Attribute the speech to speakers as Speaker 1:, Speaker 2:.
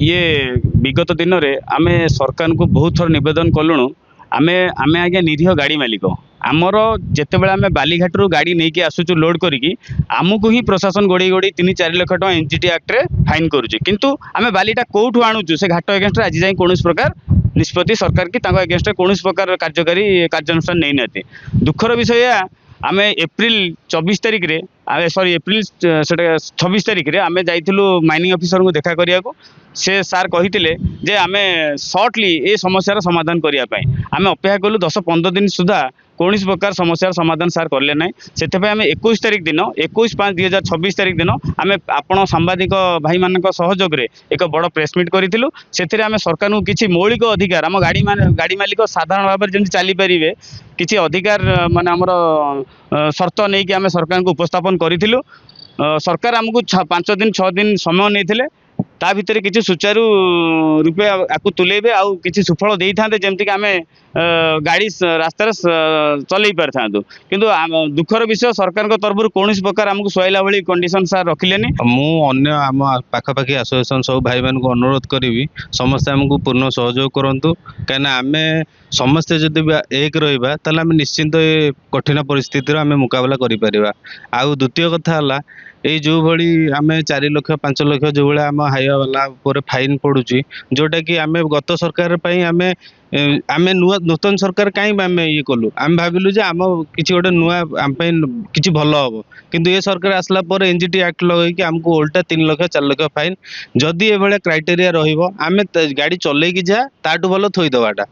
Speaker 1: ये विगत दिन में आम सरकार को बहुत थर नवेदन कलुणु आमे आमे आज्ञा निरीह गाड़ी मालिक आमर जिते आम बालीघाटू गाड़ी नहीं कि आसुचु लोड करी आमको ही प्रशासन गोड़े गोड़े 3-4 लाख टका एनजीटी एक्ट रे फाइन करुचे किंतु आमे बालीटा कौटू आणुचु से घाट एगेन्स्ट आज जाए कौन प्रकार निष्पत्ति सरकार की एगेन्स्ट कौन प्रकार कार्यकारी कार्यानुष्ठान नहीं नाती दुखर विषय आम एप्रिल 24 तारिख रे सॉरी एप्रिल 26 तारिख रे आम जाइलु माइनिंग ऑफिसर को देखा करिया को से सार कही जे आम सर्टली ये समस्यार समाधान करने आम अपेक्षा कलु 10-15 दिन सुधा कौन प्रकार समस्यार समाधान सार कले ना से आम 21 तारिख दिन 21/5/2026 तारिख दिन आम आपण सांबादिक भाई मान सहयोग रे एक बड़ प्रेसमिट करूँ से आम सरकार को किसी मौलिक अधिकार आम गाड़ी मालिक साधारण भाव में जमी चली पारे किसी अधिकार माने आमर शर्त नहीं कि आम सरकार को उपस्थापन करूँ सरकार आमको 5 दिन 6 दिन समय नहीं ता भितर किसी सुचारू रूपे आपको तुलेबे आउ किसी सुफल दे था जमती आम गाड़ी रास्तार चल पारि था किंतु दुखर विषय सरकार तरफ कौन प्रकार आमको सुहाइला भाई कंडीशन सार रखिले
Speaker 2: अन्य आम पाखापाखि एसोसिएशन सब भाई मान को अनुरोध करी समस्ते आमको पूर्ण सहयोग करूँ कहीं आम समस्ते जदि एक रहा ताल आम निश्चिंत कठिन परिस्थिति आम मुकाबला करा आउ द्वितीय कथा है ये जो भली आम 4 लाख 5 लाख जो भाई आम हाइवा वाला फाइन पड़ुची जोटा कि आम गत सरकार आम आम नूतन सरकार कहीं आम ये कलु आम भाविलु जे आम किसी गोटे नुआ आम किसी भल हम किंतु ये सरकार आसला पर एनजीटी एक्ट लगे आमको उल्टा 3 लाख 4 लाख फाइन जदि ये क्राइटेरिया रही गाड़ी चलैकी जा ताठू भल थोईदेवाटा।